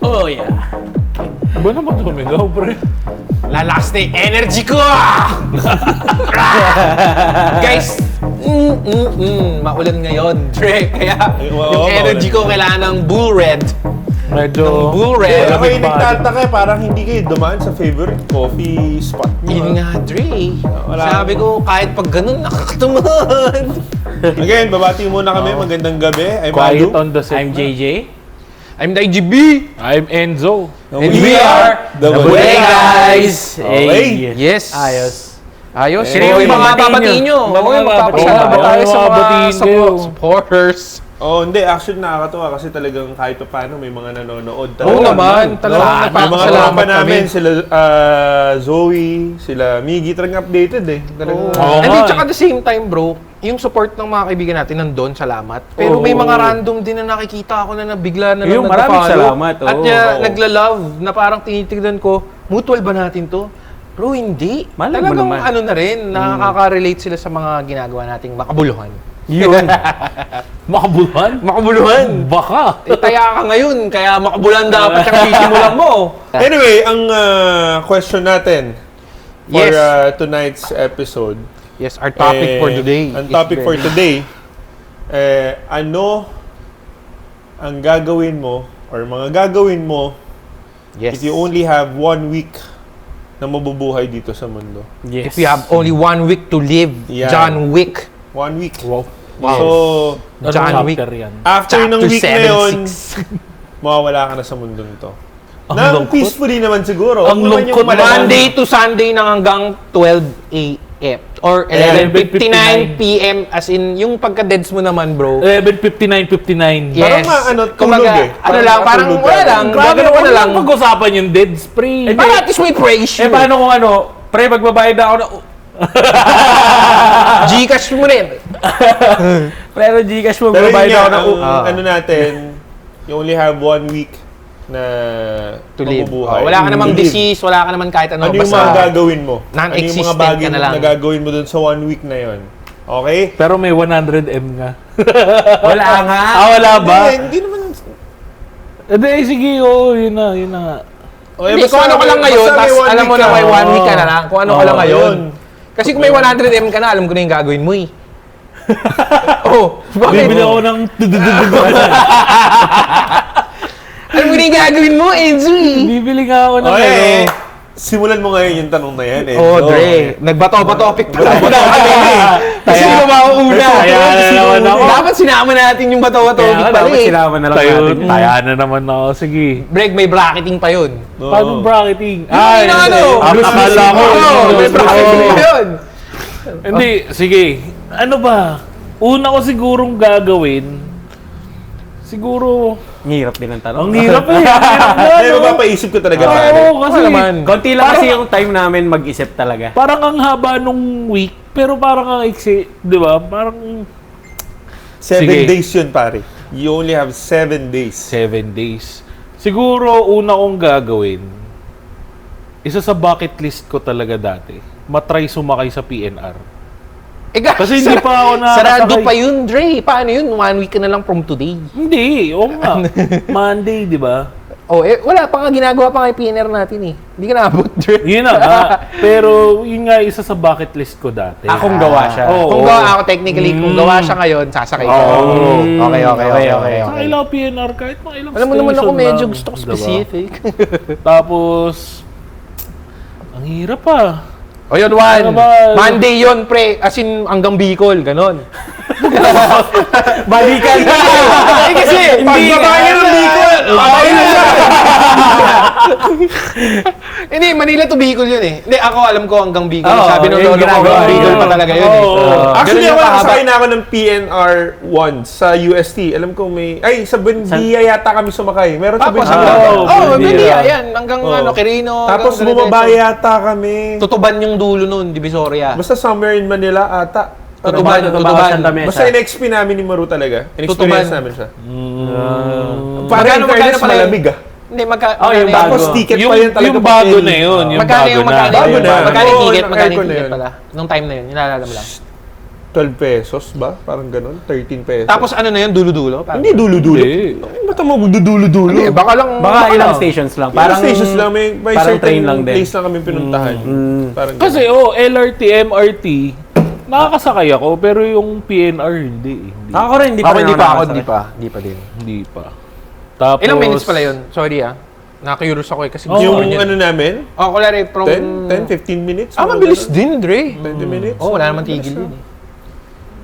Oh, yeah. Ba naman tumigaw, pre? Lalakas na yung energy ko! Guys, maulan ngayon, Dre. Kaya yung energy ko kailangan ng Bull Red. Medyo... Bull Red. Kaya kayo nagtataka, parang hindi kayo dumaan sa favorite coffee spot nyo. Yun nga, Dre. Wala. Sabi ko, kahit pag ganun, nakakatuman. Again, babati muna kami. Magandang gabi. I'm Quiet Adu. on the set. I'm JJ. I'm the IGB. I'm Enzo. And we are the Way guys! Okay. Yes. Ayos. Ayos. Sino Sino yung yung mga babatiin babatiin nyo? nyo? Oo, magpapasalamat Oo, tayo sa mga babatiin kayo. supporters. Oh, hindi. Actually, nakakatuwa kasi talagang kahit pa paano may mga nanonood. Oo naman. Talagang Yung mga nagpapasalamat tropa namin, kami. sila Zoe, sila Miggy, talagang updated eh. Talagang, Oo. And then, nga. tsaka at the same time, bro, yung support ng mga kaibigan natin nandun, salamat. Pero may mga random din na nakikita ako na bigla na lang Yung maraming nagpa-follow. salamat, oo. At nagla-love na parang tinitignan ko, mutual ba natin to? Bro, hindi. Malay mo Talagang naman. ano na rin, nakaka-relate sila sa mga ginagawa nating makabuluhan. Yun. Makabuluhan? Makabuluhan! Baka. Taya ka ngayon, kaya makabuluhan dapat yung sisimulan mo. Anyway, ang question natin for Yes. tonight's episode. Yes, our topic for today. Ang topic for today, ano ang gagawin mo or mga gagawin mo Yes. if you only have 1 week na mabubuhay dito sa mundo? Yes. If you have only 1 week to live, Yeah. John Wick. 1 week. Wow. So, John Wick. Chapter yan. after ng Chapter week na yun, 7-6. mawawala ka na sa mundong to. Ang Nang lungkot. peacefully naman siguro. Ang Huwag naman yung lungkot. malamang- Monday to Sunday na hanggang 12 a.m. Or 11:59 p.m. As in, yung pagka-deads mo naman, bro. 11:59. Yes. Parang nga, ano, tulog Kumbaga, eh. ano lang, parang tulog wala ka. lang. Grabe, Gagano ka wala na lang. lang pag-usapan yung dead spray. Para at least may praise you. paano kung ano, pre, magbabayad ako na... Gcash mo rin. Pero Gcash mo, Pero yun magbabayad nga, ako na... ang ano natin, you only have 1 week na To live. mabubuhay. Wala ka namang To live. disease, wala ka namang kahit ano. Ano yung basta mga gagawin mo? Ano yung mga non-existent bagay ka na lang. na gagawin mo dun sa 1 week na yon? Okay? Pero may 100M nga. Wala nga. Wala ba? Hindi naman. Hindi, sige, oo, yun na nga. Okay, Hindi, kung ano ka lang ngayon, basta may tapos 1 alam mo week na ka. may 1 week ka na lang. Kung ano ka lang Oo, ngayon. yun. Kasi kung may 100M ka na, alam ko na yung gagawin mo eh. Oh, bakit? Bibili ako ng... Alam mo na yung gagawin mo, Enzo eh. Bibili nga ako ng Okay. ano. Simulan mo ngayon yung tanong na yan eh. Oh, Dre. Nagbato-topic pa lang kami. Kasi Kaya- yung mauna. Kaya na naman ako. Dapat sinama natin yung bato-topic Kaya pala dapat eh. sinama na lang Tayo, natin. taya na naman ako. Sige. Break, may bracketing pa yun. Oo. Paano bracketing? Ay, ano? Akala ko. May bracketing pa yun. Hindi, sige. Ano ba? Una ko sigurong gagawin, siguro, Ang hirap din ang tanong. ang hirap eh. Ang hirap nga, Hindi, no? mapapaisip ko talaga. pare. Oo, kasi Ano naman? Konti lang kasi yung time namin mag-isip talaga. parang ang haba nung week, pero parang ang iksi, di ba? Parang 7 Sige. days yun, pare. You only have 7 days. 7 days. Siguro, una kong gagawin, isa sa bucket list ko talaga dati, matry sumakay sa PNR. Kasi hindi pa ako nakakasakay. Sarado pa yun, Dre. Paano yun? 1 week ka na lang from today. Hindi, oo nga. Monday, di ba? Oh, wala pa nga ginagawa pa nga yung PNR natin eh. Hindi ka naabot, Dre. Yun na nga. Pero yun nga isa sa bucket list ko dati. Akong gawa siya. Oo. Kung gawa ako technically, kung gawa siya ngayon, sasakay ko. Okay. Kailangan PNR kahit mga ilang Alam mo naman ako station medyo lang, gusto ko diba? specific. Tapos, ang hirap pa. O yun, Juan. Ano ba? Monday yun, pre. As in, hanggang Bicol, ganon. Balikan ka! Ay, kasi, pagbabaya ng Bicol, babay na siya. Hindi, Manila to Bicol yun eh. Hindi, ako alam ko hanggang Bicol. Oo, Sabi ng yung lolo ko, ginagawa hanggang Bicol yun. pa talaga yun eh. Oo. Actually, Ganun yung ako kahaba. nakasakay na ako ng PNR once sa UST. Alam ko may... Ay, sa Buendia yata kami sumakay. Meron sa Tapos, Buendia. hanggang, Oo, oh, Buendia. Buendia, yan. Hanggang Oo. ano, Quirino. Tapos hanggang bumaba Diretso. yata kami. Tutuban yung dulo nun, Divisoria. Basta somewhere in Manila ata. Tutuban. Santa Mesa. Basta in-XP namin ni Maru talaga. In-experience Tutuban. namin siya. Mm. Parang Magkano fairness pala yun? malamig ah. Hindi, yung magkano Tapos bago. ticket Yung, pa yun talaga. yung bago papel. na yun. Yung Magkano bago yung na. magkano Bago yung na. magkano yung Oo, ticket? Magkano aircon yung na ticket yun. pala? Nung time na yun, nilalala mo lang. 12 pesos ba? Parang ganun, 13 pesos. Tapos ano na yun, dulo-dulo? Parang- hindi dulo-dulo. Hindi. Ay, ba't mo magdudulo-dulo? Hindi, baka lang... Baka ilang lang. stations lang. Parang stations lang, may parang certain train lang din. place lang kami pinuntahan. Parang Kasi LRT, MRT, nakakasakay ako, pero yung PNR hindi. Ako rin, hindi Ako pa rin hindi pa ako, nakakasakay. hindi pa din. Hindi pa. Tapos, Ilang minutes pala yun? Sorry na-curious ako kasi Oh, gusto ko yung yun. ano namin, Oh, kulari, from... 10, 15 minutes. mabilis din, Dre. 20 minutes. Oh, wala naman tigil yun.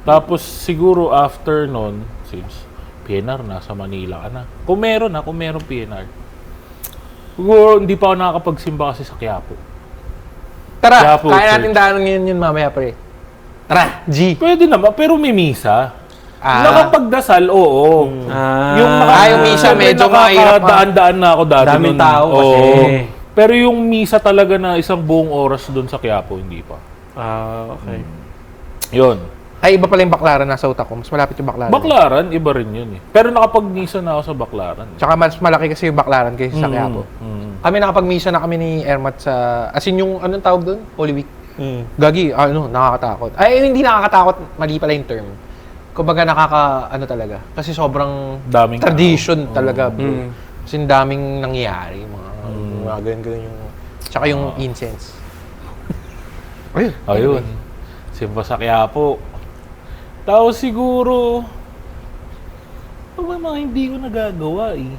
Tapos siguro after nun, since PNR, nasa Manila ka na. Kung meron PNR. Siguro hindi pa ako nakakapagsimba kasi sa Quiapo. Tara, Quiapo kaya natin Church. daanan ngayon yun mamaya, pre. Tara, G. Pwede naman, pero may misa. Ah. Nakapagdasal, oo. yung misa, medyo mahirap, daan-daan na ako dati. Daming nun. tao kasi. Oo. Pero yung misa talaga na isang buong oras doon sa Quiapo, hindi pa. Okay. Yun. Ay, iba pala yung Baclaran, nasa utak ko. Mas malapit yung Baclaran. Baklaran, iba rin yun eh. Pero nakapag-misa na ako sa Baklaran. Tsaka mas malaki kasi yung Baclaran kaysa sa Quiapo. Kami nakapag-misa na kami ni Ermat sa... As in yung, anong tawag doon? Holy Week. Gagi, nakakatakot. Ay, hindi nakakatakot. Mali pala yung term. Kumbaga ano talaga. Kasi sobrang Daming tradition talaga, bro. Kasi daming nangyayari. Mga ganun yung... Tsaka yung incense. Ayun. Ayun. Simba sa Quiapo. Tapos siguro... Ano ba mga hindi ko nagagawa eh.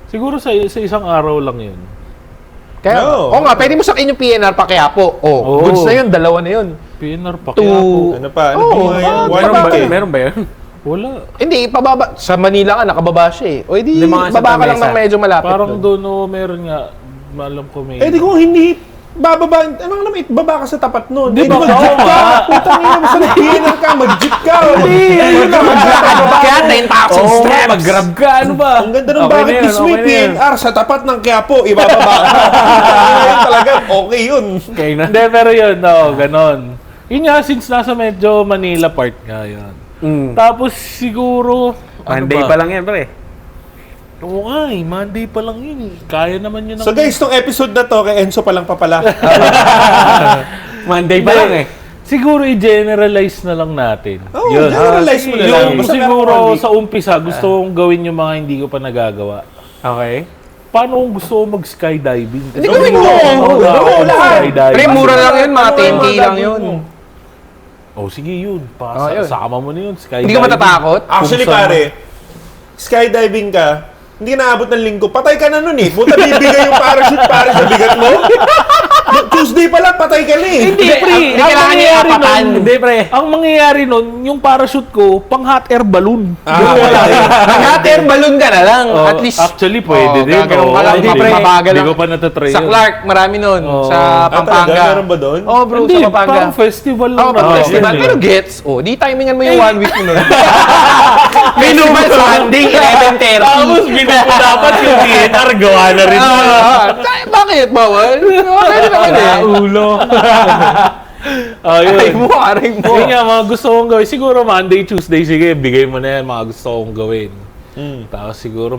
Siguro sa isang araw lang yun. Kaya, No. nga, pwede mo sakin yung PNR pa Quiapo. Oo. Goods na yun, dalawa na yun. PNR pa To- Quiapo. Ano pa? Ano Oo, pa yan? ah, One week eh. Meron ba yun? Wala. Hindi, pababa. Sa Manila ka, nakababa siya eh. O edi, Yung mga baba ka lang Santa ng Mesa. medyo malapit. Parang doon. doon meron nga. Alam ko may... Eh di kung hindi bababa, ano alam, baba ka sa tapat nun. Di Eh, ba? mag-jeep Oo, ka. nga. Putang ina mo sa nagpinan ka, mag-jeep ka. Hindi! Yun na, Maglakad ka, 10,000 steps. mag-grab ka, ano ba? Ang ganda ng Okay na bucket yun, list mo, okay na yun. PNR sa tapat ng Quiapo, ibababa ka. Ayun talaga, okay yun. Okay na. Hindi, pero yun, ganon. Yun nga, since nasa medyo Manila part nga yun. Tapos siguro... Monday ba? pa lang yan, pre. Oo nga eh, Monday pa lang yun eh. Kaya naman yun. So guys, tong episode na to, kay Enzo pa lang papala. Monday pa lang eh. Siguro i-generalize na lang natin. Oo, Yun. generalize mo na lang. Yung Basta siguro meron one sa umpisa, gusto kong gawin yung mga hindi ko pa nagagawa. Okay. Paano kung gusto ko mag-skydiving? Hindi gawin mo. lahat. Pre, mura lang yun, mga 10K lang yun. Oh, sige yun. Oh, yun. Sama mo na yun. Skydiving. Hindi ka matatakot? Actually, Kung saan- pare, skydiving ka, hindi ka naabot ng linggo. Patay ka na nun eh. Buta bibigay yung parachute para sa bigat mo. Tuesday pa lang, patay ka na eh. Hindi, pre. Hindi kailangan niya apatan. Hindi, pre. Ang mangyayari nun, yung parachute ko, pang hot air balloon. Nag-hot air balloon ka na lang. Oh, At least. actually, pwede din. Gagawin ka lang. Hindi, Hindi, pre. mabagal Hindi lang. ko pa natatry Sa yun. Clark, marami nun. Oh. Sa Pampanga. talaga? Meron ba doon? Oh, bro, Hindi, sa Pampanga. parang festival lang. Oh, pang naman. festival. Yun eh. Pero gets, di timingan mo yung 1 week mo nun. Festival Sunday, 11:30. Tapos, ginagawa dapat yung PNR, gawa na rin. Bakit? Bawal? Pwede naman eh. Ulo. Aray Ayun. mo, aray mo. Yun nga, mga gusto kong gawin. Siguro Monday, Tuesday, sige, bigay mo na yan, mga gusto kong gawin. Tapos siguro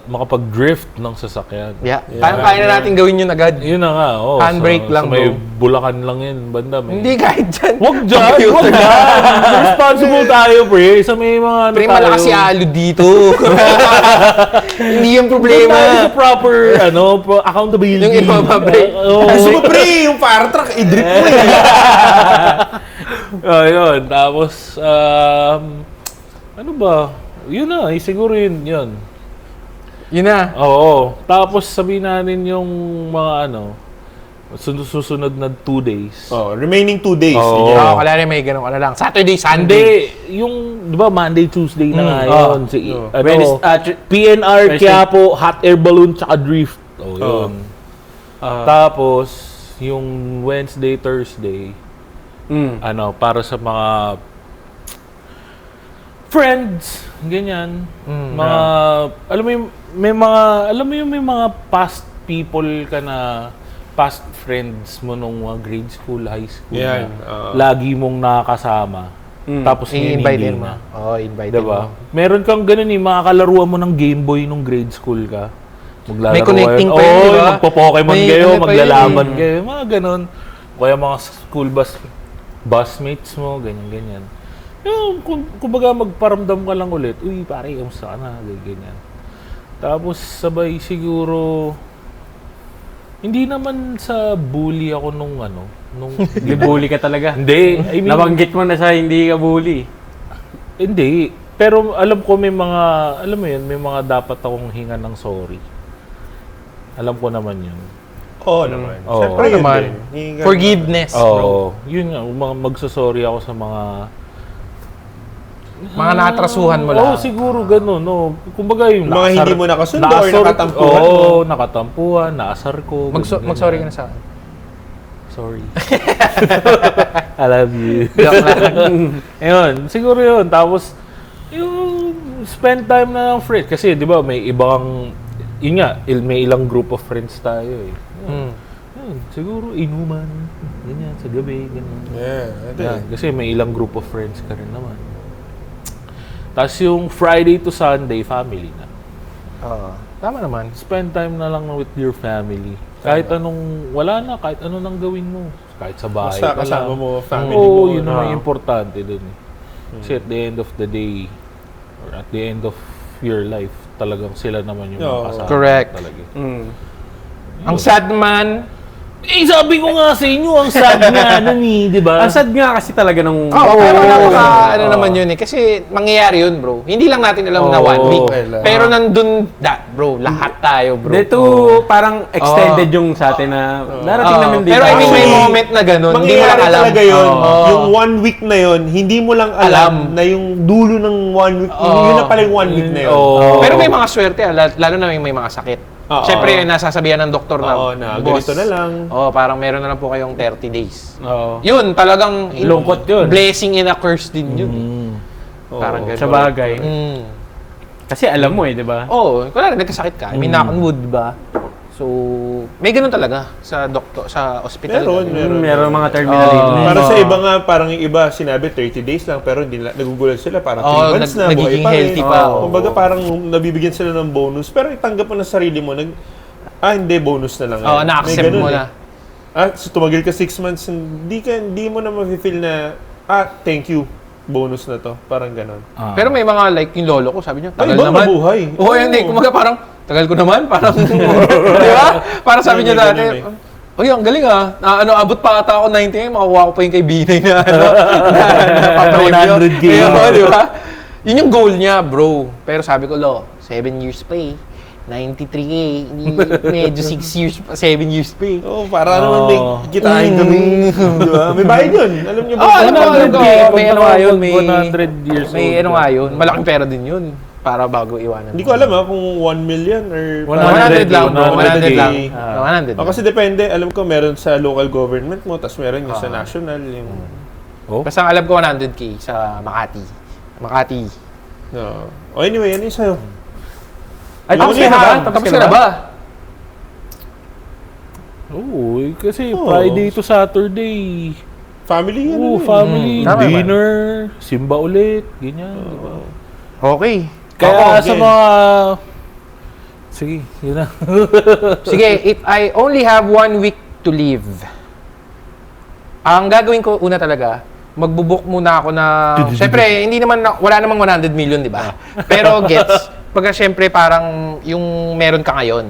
makapag-drift ng sasakyan. Yeah. Kaya na natin gawin yun agad. Yun na nga, Handbrake lang, may bro. Bulacan lang yun, banda. May... Hindi kahit dyan. Wag dyan, wag dyan. Responsible tayo, pre. Sa may mga ano Pre, tayo. malakas si Alo dito. Hindi yung Doon problema. tayo sa proper, accountability. Yung ibababay. Oo. Gusto mo pre, yung fire truck, i-drip mo eh. Yun. Tapos, ano ba? Yun na, siguro yun. Yun na. Oo. Tapos sabihin natin yung mga susunod na 2 days. Oh, remaining 2 days. Oo. Sige. Kala rin may ganun ka na lang. Saturday, Hindi, Sunday. yung, di ba, Monday, Tuesday na nga yun. PNR, Thursday. Quiapo, hot air balloon, tsaka drift. Oh, yun. Tapos, yung Wednesday, Thursday, para sa mga friends, ganyan. Mga, alam mo yung, may mga past people ka na, past friends mo nung grade school, high school Yan, na lagi mong nakakasama. Tapos ngayon I-invite hindi din mo. na. Oo, invite Diba? mo. Meron kang ganun makakalaruan mo ng Game Boy nung grade school ka. Maglalaro May connecting kayo. pa yun, Oo, diba? magpo-Pokemon May kayo, ano pa yun maglalaban kayo, mga ganun. Kaya mga school bus busmates mo, ganyan-ganyan. Yung, kumbaga magparamdam ka lang ulit, uy, pare, kamusta ka na, ganyan. Tapos, sabay siguro, hindi naman sa bully ako nung Hindi bully ka talaga. Hindi, I mean, Nabanggit mo na sa hindi ka bully. hindi. Pero alam ko alam mo yun, may mga dapat akong hinga ng sorry. Alam ko naman yun. Oo naman. Oo. Siyempre yun naman. din. Hihinga Forgiveness, bro. Oo. Yun nga, magsasorry ako sa mga... Mga natrasuhan mo lang. Oo, siguro gano'n, no. Kumbaga yung Mga hindi mo nakasundo or nakatampuhan mo. Oo, nakatampuhan, naasar ko. Mag-sorry ka na sa akin. Sorry. I love you. Joke lang. Ayun, siguro yun. Tapos, yung spend time na ng friends. Kasi, di ba, may ibang, yun nga, may ilang group of friends tayo eh. Yun, siguro, inuman, ganyan, sa gabi, ganyan. Yeah, ito Yan, kasi may ilang group of friends ka rin naman. Tapos yung Friday to Sunday, family na. Tama naman. Spend time na lang with your family. Kahit anong, wala na, kahit ano nang gawin mo. Kahit sa bahay Basta ka kasama lang. mo, family Oo, mo. yun naman yung importante dun eh. Kasi at the end of the day, or at the end of your life, talagang sila naman yung Oo. makasama. Correct. Talaga. Ang sad man. Eh, sabi ko nga sa inyo, ang sad nga nun eh, di ba? Ang sad nga kasi talaga nung... Pero ano naman yun eh. Kasi mangyayari yun, bro. Hindi lang natin alam na 1 week. Pero nandun, bro, lahat tayo, bro. Dito, parang extended yung sa atin na darating namin dito. Pero I mean, may Actually, moment na ganun. Hindi mo lang Mangyayari alam. talaga yun. Oo. Yung 1 week na yun, hindi mo lang alam na yung dulo ng 1 week, yun na pala yung 1 week na yun. Oo. Pero may mga swerte, lalo na may mga sakit. Oo. Siyempre, nasasabihan ng doktor na, Oo, na ganito na lang. Parang meron na lang po kayong 30 days. Oo. Yun, talagang Lungkot yun. Blessing in a curse din yun. Parang ganun. Sa bagay. Kasi alam mo eh, di ba? Kunwari nagkasakit ka. I mean, knock on wood, di ba? So, may ganun talaga sa doktor, sa ospital. Meron mga terminal illness. Para sa iba nga, parang yung iba sinabi 30 days lang, pero hindi nagugulat sila, parang 3 months na, buhay nagiging pa rin. healthy pa. Kumbaga parang nabibigyan sila ng bonus, pero itanggap mo na sarili mo, hindi, bonus na lang. Oo, na-accept mo na. So tumagil ka 6 months, hindi mo na ma-feel na, thank you, bonus na to. Parang ganon. Pero may mga like yung lolo ko, sabi niya, tagal ibang naman. mabuhay. Oo, hindi. Kumaga parang, tagal ko naman. Parang, di ba? Parang sabi niya dati, uy, ang galing ah. Abot pa ata ako 90, makakuha ko pa yung kay Binay na, na 100K. Di ba? Yun yung goal niya, bro. Pero sabi ko, 7 years pa eh. 93K, medyo 6 years pa, 7 years pa eh. Para naman may kitain kami. Di ba? May bayad yun. Alam niyo ba? Alam ko, may ano nga yun, may 100 years old. may ano nga yun, malaking pera din yun. Para bago iwanan. Hindi ko alam kung 1 million or... 100 lang, bro. 100 lang. 100 Kasi depende. Alam ko meron sa local government mo, tapos meron yung sa national. Yung... Basta ang alam ko 100K sa Makati. Makati. No. Anyway, ano yung sa'yo? Ay, tapos ka na ba? Tapos ka na ba? Oo, kasi Friday to Saturday. Family yan. Oo, family, Tama dinner, simba ulit, ganyan, di ba? Okay. Kaya Okay. sa mga... Sige, yun na. Sige, if I only have 1 week to live, ang gagawin ko una talaga, magbubuk muna ako na... Siyempre, hindi naman, wala namang 100 million, di ba? Pero gets, pagka siyempre parang yung meron ka ngayon,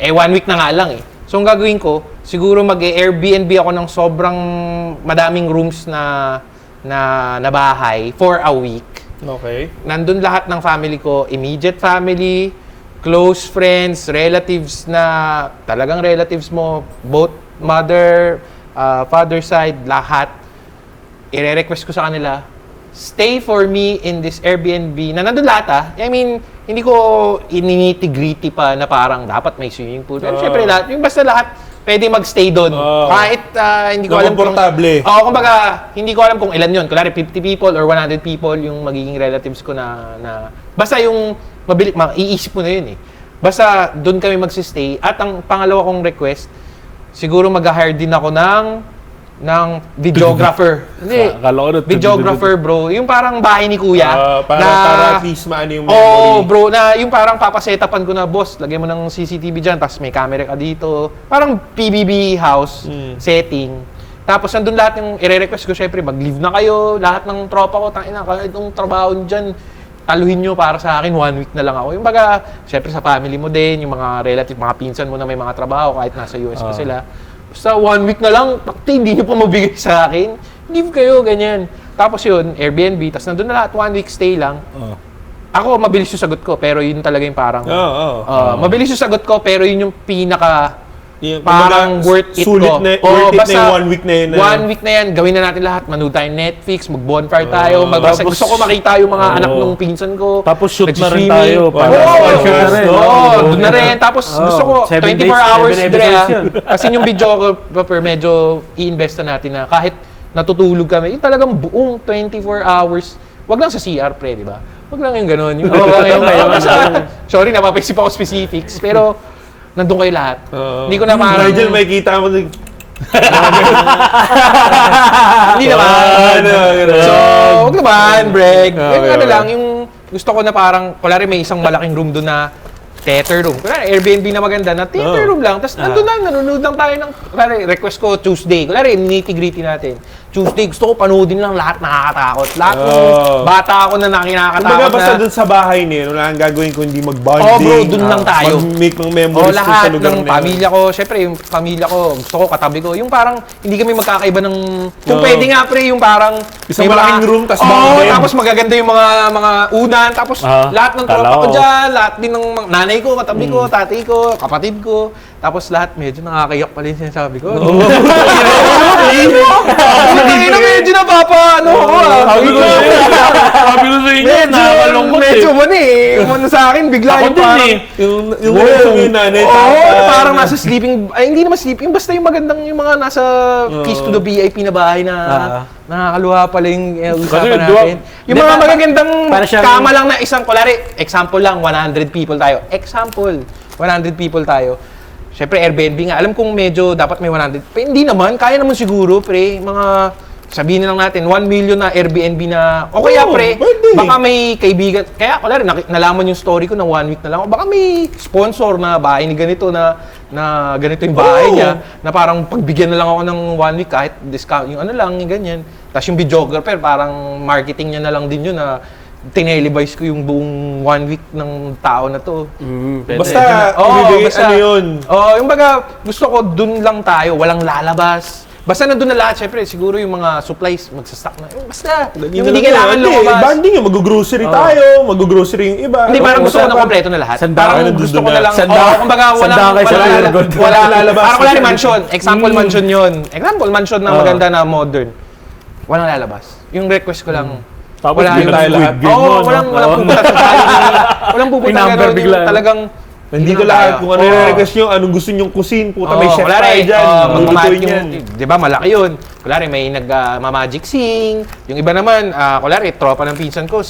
1 week na nga lang eh. So, ang gagawin ko, siguro mag-Airbnb ako ng sobrang madaming rooms na bahay for a week. Okay. Nandun lahat ng family ko, immediate family, close friends, relatives na talagang relatives mo, both mother, father side, lahat. I-request ko sa kanila, stay for me in this Airbnb na nandun lahat I mean, hindi ko ininiti-gritty pa na parang dapat may swimming pool. Pero syempre lahat, yung basta lahat, pwede magstay doon. Kahit hindi ko alam kung... Komportable. kumbaga, hindi ko alam kung ilan yun. Kunwari 50 people or 100 people yung magiging relatives ko na basta yung iisip mo na yun eh. Basta doon kami magsistay. At ang pangalawa kong request, siguro mag-hire din ako ng videographer. Hindi. Akala ko na- Videographer, bro. Yung parang bahay ni kuya. Para at least maano yung memory. Oo, bro. Na yung parang papasetapan ko na, boss, lagyan mo ng CCTV dyan, tapos may camera ka dito. Parang PBB house setting. Tapos nandun lahat yung i-request ko, syempre, mag-leave na kayo, lahat ng tropa ko, tangina, kahit itong trabaho dyan, taluhin nyo para sa akin, 1 week na lang ako. Yung baga, syempre sa family mo din, yung mga relative, mga pinsan mo na may mga trabaho, kahit nasa US pa sila. Basta 1 week na lang, takti, hindi nyo pa mabigay sa akin. Leave kayo, ganyan. Tapos yun, Airbnb, tapos nandun na lahat, 1 week stay lang. Ako, mabilis yung sagot ko, pero yun talaga yung parang... mabilis yung sagot ko, pero yun yung pinaka... parang worth it sulit ko. Worth it na yung 1 week na yun. 1 week na yan, gawin na natin lahat. Manood tayo Netflix, mag-bonfire tayo. Gusto ko makita yung mga anak ng pinsan ko. Tapos shoot na rin nagsiswimming. tayo. Doon na rin. Tapos gusto ko 7 24 days, hours 7 dire. episodes yun. Kasi yung video ko, medyo i-invest na natin na kahit natutulog kami, yung talagang buong 24 hours, wag lang sa CR pre, di ba? Wag lang yung gano'n. Sorry, napapaisip ako specifics. Pero, nandun kayo lahat. Hindi ko na parang... Nigel, may kita mo. Hindi naman. So, wag naman, break. Yung ano lang, yung gusto ko na parang, kulari may isang malaking room doon na theater room. Kulari, Airbnb na maganda na theater room lang. Tapos nandun lang, nanonood lang tayo ng, kulari, request ko Tuesday. Kulari, nitty-gritty natin. Tuesday, gusto ko panoodin lang lahat nakakatakot. Lahat ng bata ako na Kumbaga nakakatakot basta na. dun sa bahay niyo, wala kang gagawin kundi mag-bonding. Oh bro, dun lang tayo. Mag-make ng memories dun sa lahat lugar ng na yun. pamilya ko, syempre yung pamilya ko, gusto ko katabi ko. Yung parang hindi kami magkakaiba ng kung pwede nga pre, yung parang Isang may malaking room, tas bang Oo, bed. tapos magaganda yung mga unan, tapos lahat ng tropa ko diyan, lahat din ng nanay ko, katabi ko, tatay ko, kapatid ko. Tapos lahat medyo nakakayak pa rin sinasabi ko. Medyo napapa, ano ko Sabi ko sa inyo, nakakalungkot medyo umano sa akin, bigla Ako yung din parang, eh. Yung reaction yung nanay. parang nasa sleeping, ay hindi naman sleeping, basta yung magandang yung mga nasa keys to the VIP na bahay na nakakaluha pala yung usapan natin. Yung mga magagandang para siyang- kama lang na isang, kulari, example lang, 100 people tayo. Example, 100 people tayo. Siyempre, Airbnb nga. Alam kong medyo dapat may 100. Pero hindi naman. Kaya naman siguro, pre. Mga, sabihin na lang natin, 1 million na Airbnb na... O kaya, pre, pwede. baka may kaibigan... Kaya, wala rin, nalaman yung story ko ng 1 week na lang. O baka may sponsor na bahay ni ganito na ganito yung bahay niya. Na parang pagbigyan na lang ako ng 1 week kahit discount. Yung ano lang, yung ganyan. Tapos yung videographer, parang marketing niya na lang din yun na tinelevise ko yung buong 1 week ng tao na to. Basta, ibibigay ano yun. Yung baga, gusto ko dun lang tayo, walang lalabas. Basta nandun na lahat, syempre, siguro yung mga supplies, magsastock na. Basta, yung hindi kailangan lumabas. Banding yung mag-grocery tayo, mag-grocery yung iba. Hindi, parang gusto ko na kompleto na lahat. Parang gusto ko na lang, kumbaga, wala lalabas. Parang wala ni mansion. Example, mansion yun. Example, mansion na maganda na modern. Walang lalabas. Yung request ko lang, Tapos wala biglang tayo lahat. Squid Game mo, no? Walang pupunta sa walang pupunta May number gano'n, bigla. yung talagang Hindi ko lang lahat tayo. kung ano yung request nyo, anong gusto nyong cuisine. Puta, may chef kulari, tayo dyan. Lulutuin yung, yan. di ba, malaki yun. Kulari, may nag-magic sing. Yung iba naman, kulari, tropa ng pinsan ko,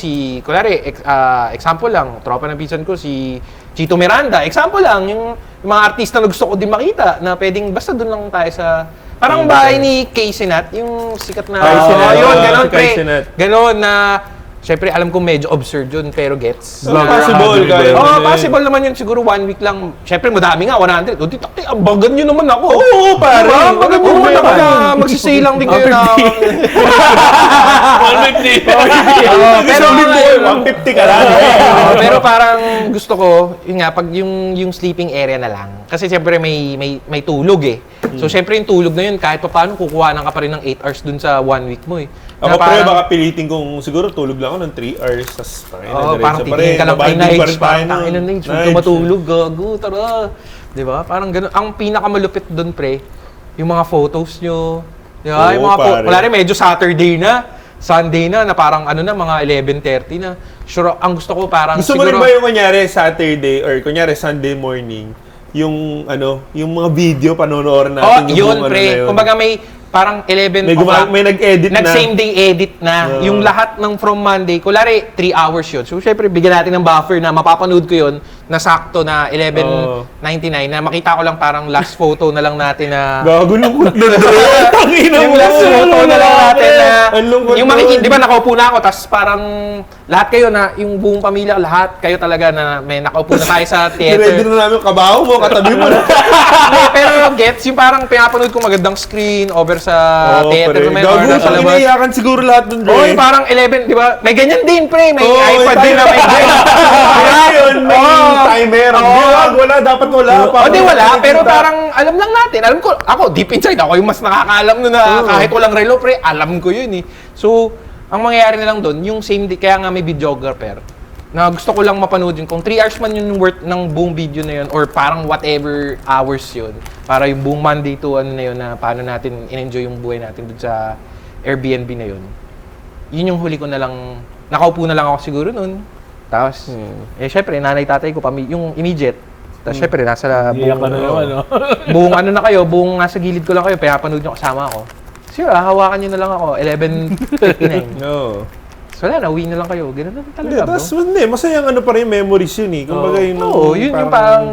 example lang, tropa ng pinsan ko, si Chito Miranda. Example lang, yung mga artista na gusto ko din makita, na pwedeng, basta doon lang tayo sa... Parang bahay ni Casey Nat, yung sikat na... yun, ganon, si Casey Nat. Ganon na... Siyempre, alam ko medyo absurd yun, pero gets. Possible. Possible naman yun. Siguro 1 week lang. Siyempre, madami nga, 100. O, titi, ambagan nyo naman ako. Oo, pare. Diba? Ambagan nyo naman ako na magsisay lang din kayo na... Pero 150 ka lang. Pero parang gusto ko, yun nga, pag yung sleeping area na lang. Kasi siyempre may tulog eh. So siyempre yung tulog na yun, kahit pa paano kukuha ka pa rin ng 8 hours dun sa 1 week mo eh. Ako pre, baka pilitin kong siguro tulog lang ako ng 3 hours. Tapos parang titingin ka lang kay Nige, parang tangin na Nige, huwag ka matulog, gago, tara. Di ba? Parang ganun. Ang pinakamalupit doon, pre, yung mga photos nyo. Di ba? Yung mga pare, medyo Saturday na, Sunday na parang ano na, mga 11:30 na. Sure, ang gusto ko parang gusto mo rin ba yung kunyari Saturday or kunyari Sunday morning, yung yung mga video panonoorin natin yun, pre. Kumbaga may parang 11 may nag-edit na. Nag-same day edit na. Yung lahat ng from Monday, kulari 3 hours yun. So, syempre, bigyan natin ng buffer na mapapanood ko yun na sakto na 11:99 na makita ko lang parang last photo na lang natin na... Gago lungkot na yung last photo na lang natin na... Yung makikita, di ba nakaupo na ako, tapos parang lahat kayo na, yung buong pamilya, lahat kayo talaga na may nakaupo na tayo sa Ready theater. na namin yung kabaho mo, katabi mo na. Hindi, pero gets, yung parang pinapanood ko magandang screen over sa theater naman or Gago, nasa pag labas. iniiyakan siguro lahat dun, Dre. Oh, yung parang 11, di ba? May ganyan din, pre. May Oo, iPad may din na may Ngayon, may timer. Hindi, wala. Dapat wala. O di wala, pero parang alam lang natin. Alam ko, ako, deep inside, ako yung mas nakakaalam nun na kahit walang relo, pre, alam ko yun eh. So, ang mangyayari na lang doon, yung same day, kaya nga may videographer, na gusto ko lang mapanood yun. Kung 3 hours man yung worth ng buong video na yun, or parang whatever hours yun, para yung buong Monday to ano na yun, na paano natin in-enjoy yung buhay natin doon sa Airbnb na yun. Yun yung huli ko na lang, nakaupo na lang ako siguro nun. Tapos, syempre, nanay tatay ko, yung immediate. Tapos syempre, nasa Iyak ka na naman, no? buong ano na kayo, buong nasa gilid ko lang kayo, pinapanood nyo kasama ako. Sige, hawakan nyo na lang ako, 11:59. No. So wala, nauwi na lang kayo. Ganun na Hindi, talaga, bro. tapos hindi, masayang ano pa rin memories yun eh. Kumbaga yun Oo, yun yung parang...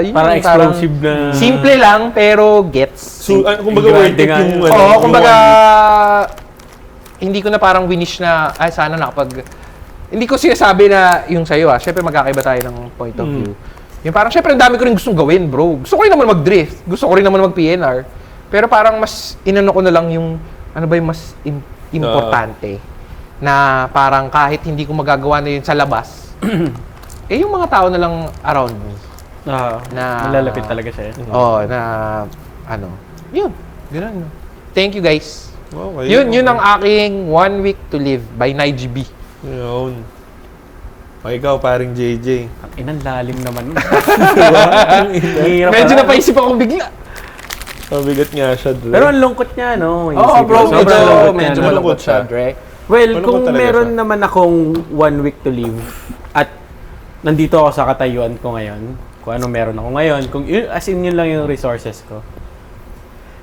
yun Parang yung explosive na... Simple lang, pero gets. So, kumbaga worth it yung... Oo, yung kumbaga... one Hindi ko na parang winish na, ay sana nakapag... Hindi ko sinasabi na yung sa'yo Siyempre magkakaiba tayo ng point of view. Yung parang, syempre ang dami ko rin gustong gawin, bro. Gusto ko rin naman mag-drift. Gusto ko rin naman mag-PNR. Pero parang mas inano ko na lang yung, ano ba yung mas importante. Na parang kahit hindi ko magagawa na yun sa labas, yung mga tao na lang around me. Na Malalapit talaga siya. Oo, na ano. Yun. Ganun. Thank you guys. Okay. Yun ang aking 1 week to live by Nige B. Yun. O ikaw, paring JJ. Inang lalim naman. Medyo napaisip ako bigla. Mabigat nga siya, Dre. Pero ang lungkot niya, no? Oo, bro. Sobrang lungkot niya, Medyo no? malungkot siya, Dre. Well, Malungkot kung talaga meron siya. naman akong 1 week to live at nandito ako sa katayuan ko ngayon, kung ano meron ako ngayon, kung as in yun lang yung resources ko.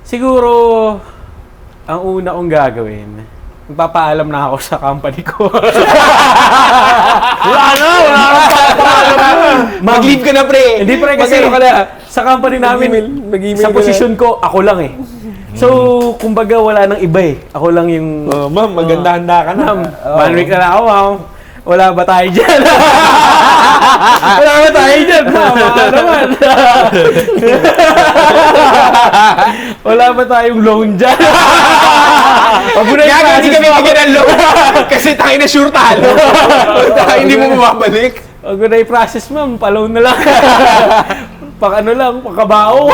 Siguro, ang una kong gagawin, magpapaalam na ako sa company ko. Wala na Mag-leave ka na, pre. Hindi pre, kasi Mag-ano ka na. sa company namin, sa posisyon ko, ako lang eh. So, kumbaga wala nang iba eh. Ako lang yung... Oh, ma'am, maganda-handa ka na. Ma'am, 1 week na ako, ma'am. Wala ba tayo dyan? Wala ba tayo dyan, ma'am? Baka naman. Wala ba tayong loan dyan? Kaya hindi kami bigyan ng loan. Kasi tayo na sure talo. Tayo hindi mo mababalik. Wag mo na i-process, ma'am. Pa-loan na lang. Pang ano lang, pangkabao.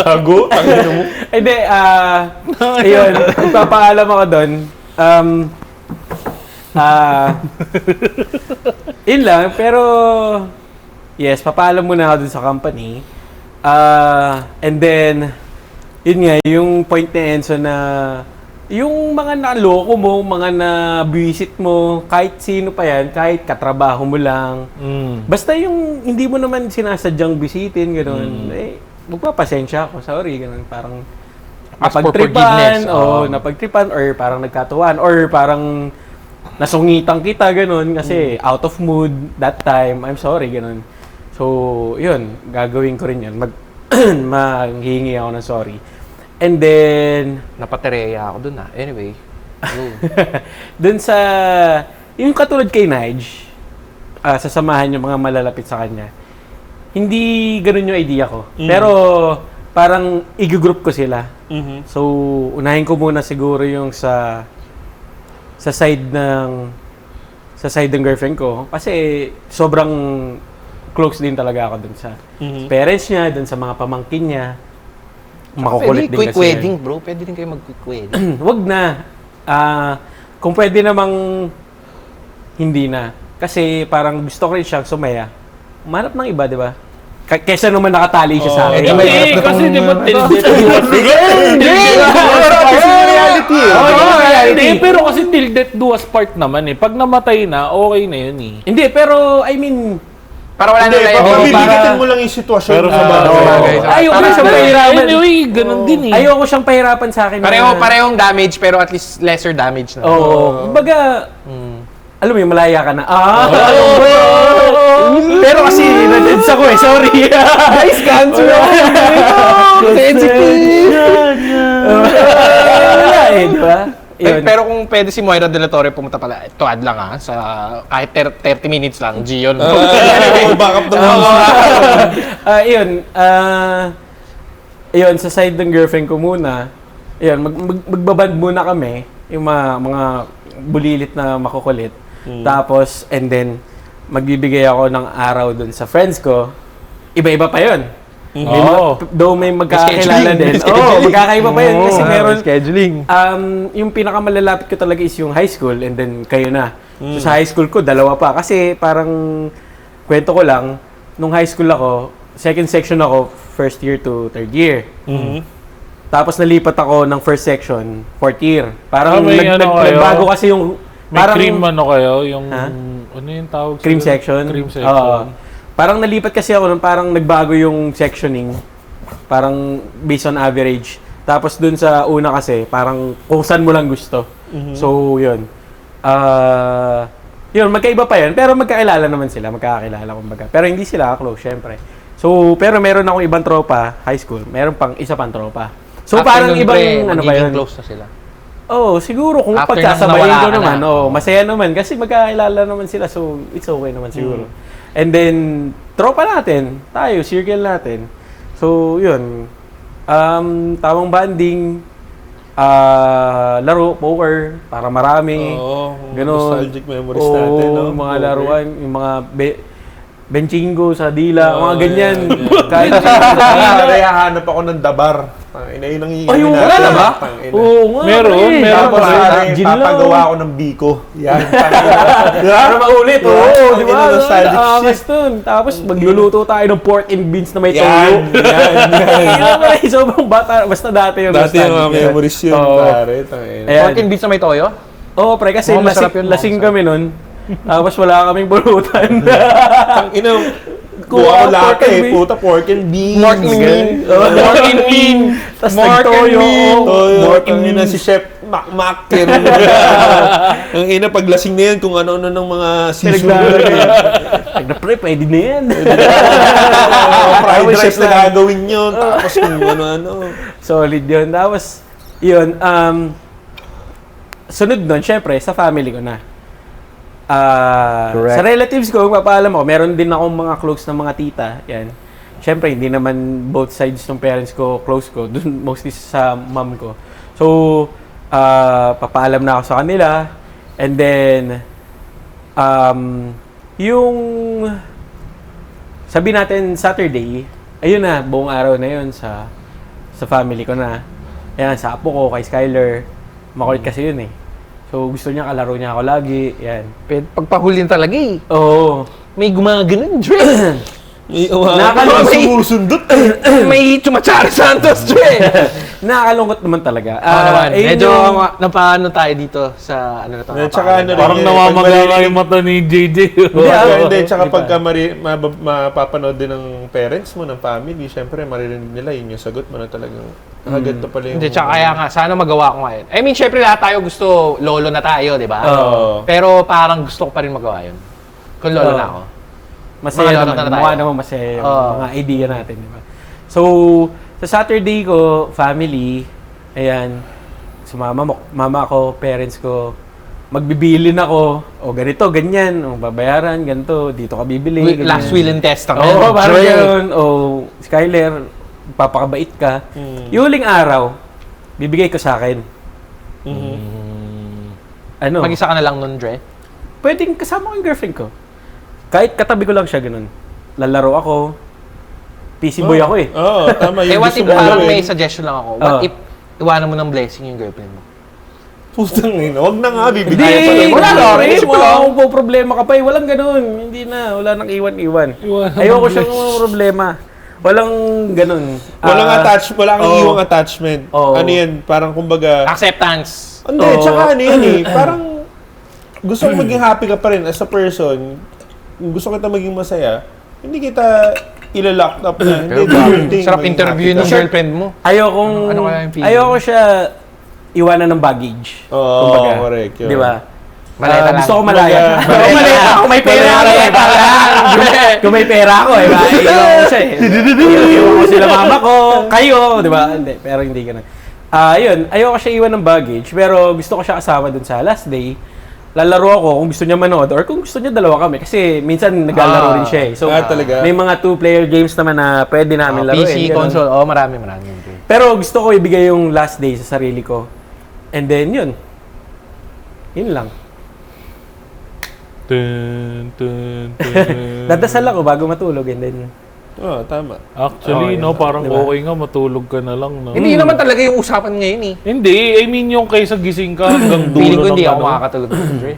Hago, tangin mo. Hindi, ayun. Magpapaalam ako doon. Yun lang, pero yes, papaalam muna ako dun sa company. And then, yun nga, yung point ni Enzo na yung mga naloko mo, mga na-visit mo, kahit sino pa yan, kahit katrabaho mo lang, basta yung hindi mo naman sinasadyang bisitin, gano'n, magpapasensya ako, sorry, gano'n, parang Ask for forgiveness. napagtripan, or parang nagkatuwan, or parang nasungitan kita, gano'n, kasi out of mood that time, I'm sorry, gano'n. So, yun, gagawin ko rin yun, maghihingi ako ng sorry. And then, Napatereya ako dun Anyway. dun sa, yung katulad kay Nige, sasamahan yung mga malalapit sa kanya, hindi ganun yung idea ko. Pero, parang i-group ko sila. So, unahin ko muna siguro yung sa side ng girlfriend ko. Kasi, sobrang close din talaga ako dun sa parents niya, dun sa mga pamangkin niya. Makukulit din Quick kasi. wedding, bro. Pwede din kayo mag-quick wedding. Wag na. Kung pwede namang hindi na. Kasi parang gusto ko rin siyang sumaya. Umanap ng iba, di ba? Kesa naman nakatali siya sa akin. Hindi, kasi di ba Reality eh. Hindi, pero kasi till death do us part naman eh. Pag namatay na, okay na yun eh. Hindi, pero I mean, Para wala na Hindi, lang. pabibigitin mo lang yung sitwasyon. Pero sa bagay. ayoko Para- siyang pahirapan. Anyway, ganun din eh. Ayoko siyang pahirapan sa akin. Parehong damage, pero at least lesser damage na. Oo. Kumbaga, alam mo yung malaya ka na. Pero kasi, na-deads ako eh. Sorry. Guys, cancer ako. Sensitive. Wala eh, di ba? yun. Pero kung pwede si Moira de la Torre pumunta pala, tuwad lang sa kahit 30 minutes lang, G yun. Backup na Yun, sa side ng girlfriend ko muna, yun, magbaband muna kami, yung mga bulilit na makukulit. Tapos, and then, magbibigay ako ng araw dun sa friends ko. Iba-iba pa yun. Though may magkakakilala din. Magkakaiba pa yun kasi meron scheduling. Yung pinakamalalapit ko talaga is yung high school and then kayo na. So sa high school ko, dalawa pa. Kasi parang, kwento ko lang, nung high school ako, second section ako, first year to third year. Tapos nalipat ako ng first section, fourth year. Parang nagbago kasi yung... May parang, cream kayo? Yung, ano yung tawag? Cream section? Cream section. Parang nalipat kasi ako nung parang nagbago yung sectioning. Parang based on average. Tapos dun sa una kasi, parang kung saan mo lang gusto. So, yun. Yun, magkaiba pa yun. Pero magkakilala naman sila. Magkakilala kumbaga. Pero hindi sila close, syempre. So, pero meron akong ibang tropa, high school. Meron pang isa pang tropa. So, parang ibang, ano ba yun? Close na sila. Siguro kung After pagkasabayin ko nang nawala naman, ka na. masaya naman. Kasi magkakilala naman sila. So, it's okay naman siguro. And then, tropa natin, tayo, circle natin. So, yun. Tamang banding, laro, poker, para marami. Ganun. Nostalgic memories natin, no? Mga laruan, yung mga benchingo sa dila, mga ganyan. Kahit Kaya hanap ako ng dabar. Yun ang yung wala na ba? Oo nga. Meron Tapos pa rin. papagawa ako ng biko. Yan. Para maulit, di ba? Nostalgic shit. Tapos magluluto tayo ng pork and beans na may toyo. Yan. Sobrang bata, basta dati yung Dati yung mga nostalgic. memories yun, Oo. pare. Ayan. Pork and beans na may toyo? Oo, pre, kasi Mukhang masarap yun, lasing mukhang kami nun. Tapos wala kaming bulutan. Ang ina, kuha ko lahat pork and beans. puta, pork and beans. Pork and beans. Pork and beans. Tapos Pork and nagtoyo. beans. Pork and beans. Si Chef Mac. Ang ina, paglasing na yan, kung ano-ano ng mga season. Nagna-pre, pwede na yan. Fried rice na gagawin yun. Tapos kung ano-ano. Solid yun. Tapos, yun, sunod nun, syempre, sa family ko na. Correct. Sa relatives ko, papaalam ako, meron din akong mga close na mga tita. Yan. Syempre, hindi naman both sides ng parents ko close ko. Dun, mostly sa mom ko. So, papaalam na ako sa kanila. And then, yung sabi natin Saturday, ayun na, buong araw na yun sa family ko na. Ayan, sa apo ko, kay Skyler. Makulit kasi yun eh. So, gusto niya, kalaro niya ako lagi. Yan. Pagpahulin talaga eh. Oo. May gumaganon, Dre. Nakakalungkot. Sumusundot. May Chumachara Santos, Dre. Nakakalungkot naman talaga. Naman. ayun Medyo yung- napaano tayo dito sa ano na to. Tsaka ano rin, Parang namamagana yung mata ni JJ. Hindi, tsaka pagka mapapanood din ng parents mo, ng family, syempre maririnig nila yun yung sagot mo na talagang ganito pala yung... Hindi, tsaka kaya nga, sana magawa ko ngayon. I mean, syempre lahat tayo gusto, lolo na tayo, di ba? Oo. Pero parang gusto ko pa rin magawa yun. Kung lolo Oo. na ako. Masaya Mga naman. laro na Mukha tayo. naman masaya yung Oo. mga idea natin. Diba? So, sa Saturday ko, family, ayan, mama ko, parents ko, magbibilin ako, o ganito, ganyan, o babayaran, ganito, dito ka bibili. ganyan. Last will and testament. Oo, parang Dre. yun. O, Skyler, papakabait ka. Yung huling araw, bibigay ko sa akin. Ano? Mag-isa ka na lang nun, Dre. Pwedeng kasama ko yung girlfriend ko. Kahit katabi ko lang siya ganun. Lalaro ako. PC boy ako eh. Oo, tama. Yung What gusto if, mo parang gawin. may suggestion lang ako. What Oo. if, iwanan mo ng blessing yung girlfriend mo? Putang ina, wag na nga, bibigay Hindi, pa rin. wala na. Isip ko lang. Wala problema ka pa eh. Walang ganun. Hindi na. Wala nang iwan-iwan. Iwanan Ayoko ng siyang problema. Walang ganun. Walang Oo. iwang attachment. Oo. Ano yan, parang kumbaga... Acceptance. Hindi, Oo. tsaka ano yan eh, parang gusto ko maging happy ka pa rin as a person. Kung gusto kita maging masaya, hindi kita ilalock up na. Hindi, dating Sarap maging interview happy ng ka. girlfriend mo. Ayokong... Ano kaya yung feeling? Ayoko siya iwanan ng baggage. Oo, correct, yun. Di ba? Maleta lang. Gusto ko malaya. Maleta. Maleta. Kung may pera ako, Maleta lang. Kung may pera ako, eh, iwan ko siya eh. Iwan ko sila mama ko, kayo, di ba? Hindi, pero hindi ganun. Yun, ayoko siya iwan ng baggage, pero gusto ko siya kasama dun sa last day. Lalaro ako kung gusto niya manood or kung gusto niya dalawa kami kasi minsan naglalaro rin siya eh. So, talaga? may mga 2-player games naman na pwede namin laruin. PC, ganun. console, marami. Pero gusto ko ibigay yung last day sa sarili ko. And then, yun. Yun lang. Dun, dun, dun. Dadasal ako bago matulog and then, Oo, tama. Actually, no, parang Diba? okay nga, matulog ka na lang, no? Hindi naman talaga yung usapan ngayon eh. Hindi, I mean yung kaysa gising ka hanggang dulo Feeling ko ng hindi ako ano. makakatulog. Dre.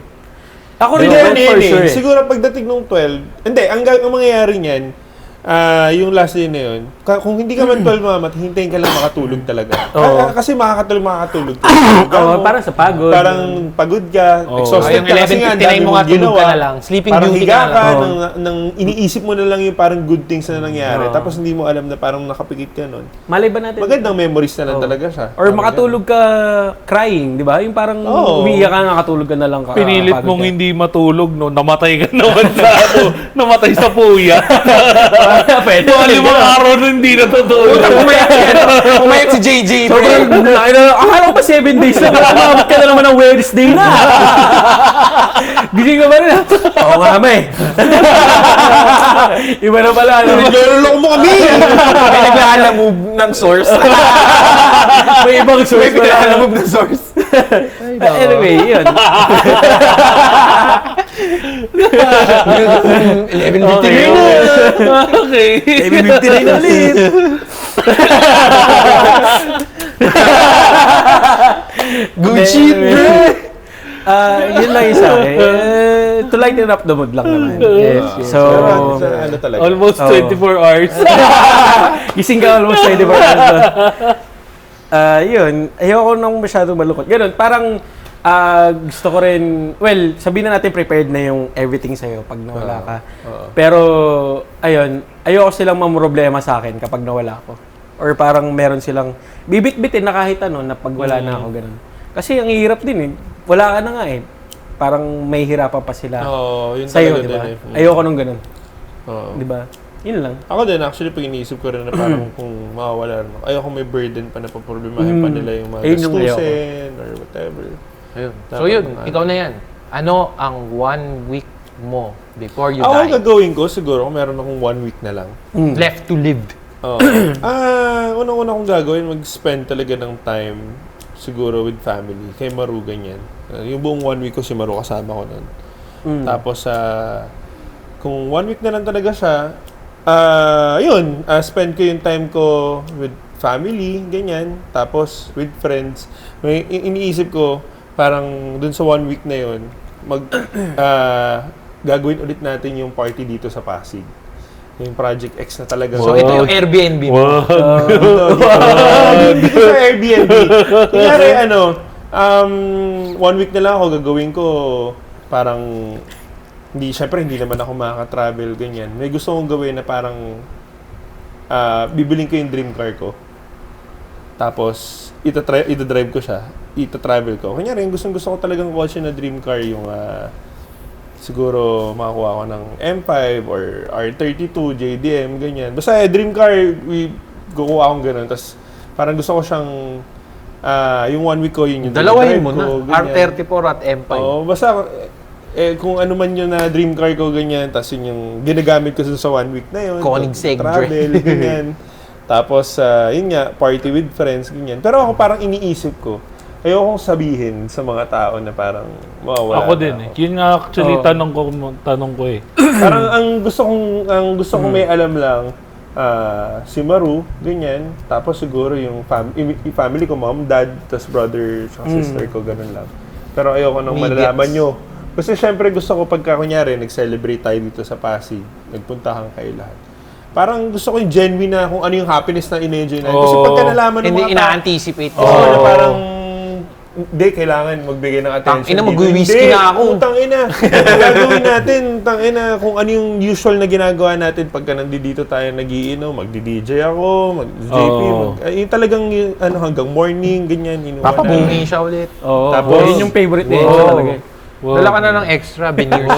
ako rin Hindi, naman hindi, for hindi. sure eh. Siguro pagdating ng 12, hindi, ang mangyayari niyan, yung last day na yun, kung hindi ka man 12 mamat, hintayin ka lang makatulog talaga. Oo. Kasi makakatulog talaga. Oo, parang sa pagod. Parang pagod ka, Oo. exhausted Yung ka kasi nga, ang 11:59 dami mo mong nga tulog ginawa. ka na lang. Sleeping Parang duty higa ka na ka, lang. nang iniisip mo na lang yung parang good things na nangyari. Oo. Tapos hindi mo alam na parang nakapikit ka nun. Malay ba natin? Magandang memories na lang Oo. talaga siya. Or makatulog ka crying, di ba? Yung parang Oo. umiiyak ka, nakatulog ka na lang. Pinilit pagod mong ka. hindi matulog, no? Namatay ka naman sa ano, namatay sa puya. Pwede. Mga 5 araw na hindi natutulog. Umayat si JJ. Sobrang, akala ko pa 7 days lang. Umabot ka na naman ng Wednesday na. Gising ka ba rin? Oo nga, may. Iba na pala. Ano? Nagloloko mo kami! May naglalamove ng source. May ibang source May pala. naglalamove ng source. Anyway, yun. 11:59 Okay. na. Okay. 7:59 na ulit. Good shit, bro. Yun lang isa. To lighten up the mood lang naman. Yes. So, ano talaga? Almost Oo. 24 hours. gising ka almost 24 hours na. Yun. Ayoko nang masyadong malungkot. Ganun, parang gusto ko rin, well, sabihin na natin prepared na yung everything sa'yo pag nawala ka. Pero, ayun, ayoko silang mamroblema sa akin kapag nawala ako. Or parang meron silang bibit-bitin na kahit ano na pag wala na ako, ganun. Kasi ang hirap din eh. Wala ka na nga eh. Parang may hirapan pa sila Oo, yun sa'yo, talaga di ba? din eh. Ayoko nung ganun. Oo. Di ba? Yun lang. Ako din, actually, pag iniisip ko rin na parang kung mawawala rin ako, ayoko may burden pa na paproblemahin pa nila yung mga Ayun yung gastusin or whatever. Ayun. So Dapat yun, mga- ikaw na yan. Ano ang 1 week mo before you Ako die? gagawin ko, siguro, kung meron akong 1 week na lang. Left to live. Oo. Unang-una kong gagawin, mag-spend talaga ng time siguro with family. Kay Maru, ganyan. Yung buong 1 week ko si Maru kasama ko nun. Tapos, kung 1 week na lang talaga siya, yun, spend ko yung time ko with family, ganyan. Tapos, with friends. May iniisip ko, parang dun sa 1 week na yun, gagawin ulit natin yung party dito sa Pasig. Yung Project X na talaga. So ito yung Airbnb mo. Dito sa Airbnb. Kunyari, 1 week na lang ako gagawin ko, parang, syempre hindi naman ako makaka-travel, ganyan. May gusto kong gawin na parang, bibiling ko yung dream car ko. Tapos, ita-drive ko siya. Ita-travel ko. Kunyari, yung gusto ko talagang kotse na dream car, yung, siguro makakuha ko ng M5 or R32, JDM, ganyan. Basta dream car, kukuha akong ganun. Tapos parang gusto ko siyang, yung 1 week ko, yun yung Dalawahin drive mo ko, na. ganyan. R34 at M5. Oo, basta kung ano man yun na dream car ko, ganyan. Tapos yun yung ginagamit ko sa 1 week na yun. Koenigsegg, Travel, ganyan. Tapos, yun nga, party with friends, ganyan. Pero ako parang iniisip ko, ayokong sabihin sa mga tao na parang mawawala Ako na din ako. eh. Yun nga actually tanong ko eh. Parang ang gusto kong may alam lang si Maru, ganyan. Tapos siguro yung family ko, mom, dad, tapos brother, sister ko, ganun lang. Pero ayoko nang Immediates. malalaman nyo. Kasi syempre gusto ko pagka kunyari nag-celebrate tayo dito sa Pasig, nagpuntahan kayo lahat. Parang gusto ko yung genuine na kung ano yung happiness na in-enjoy natin. Kasi pagka nalaman ng Hindi mga tao, ina-anticipate. na parang hindi, kailangan magbigay ng attention. Tangina, dito. mag-whisky Hindi, na ako. Tangina. Gagawin natin, tangina, kung ano yung usual na ginagawa natin pagka nandito tayo nagiinom, magdi-DJ ako, mag-JP, yung talagang hanggang morning, ganyan. Papabungi siya ulit. Oo. Tapos- Yun yung favorite niya. Wow. Talaga. Dala ka na ng extra veneers.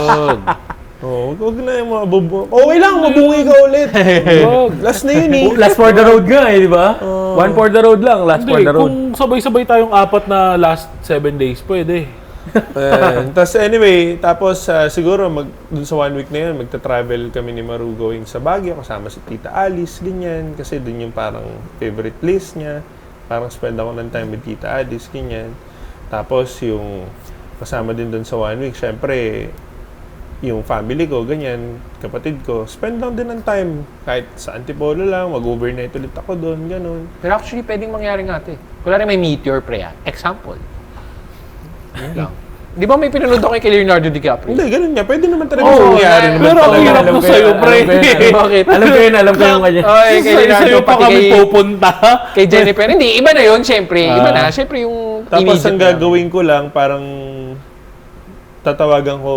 Huwag na yung mga okay lang, mabungi ka ulit. Last na yun eh. Last for the road nga di ba? One for the road lang, last for Hindi, the road. kung sabay-sabay tayong 4 na last 7 days, pwede. Tapos anyway, siguro dun sa 1 week na yun, magta-travel kami ni Maru going sa Baguio, kasama si Tita Alice, ganyan. Kasi dun yung parang favorite place niya. Parang spend ako ng time with Tita Alice, ganyan. Tapos yung kasama din dun sa 1 week, syempre, yung family ko, ganyan, kapatid ko, spend lang din ng time. Kahit sa Antipolo lang, mag-overnight ulit ako doon, ganun. Pero actually, pwedeng mangyari nga ito eh. Kunwari may meteor pre Example. Yun lang. Di ba may pinanood ako kay Leonardo DiCaprio? Hindi, ganun nga. Pwede naman talaga mangyari naman Pero ang talaga. hirap ko sa'yo, pre. Bakit? Alam ko yung kanya. Oy, kay Leonardo, Sa'yo pa pati kami kay, pupunta. kay Jennifer. Hindi, iba na yun, syempre. Iba na. Syempre yung Tapos immediate ang na. gagawin ko lang, parang tatawagan ko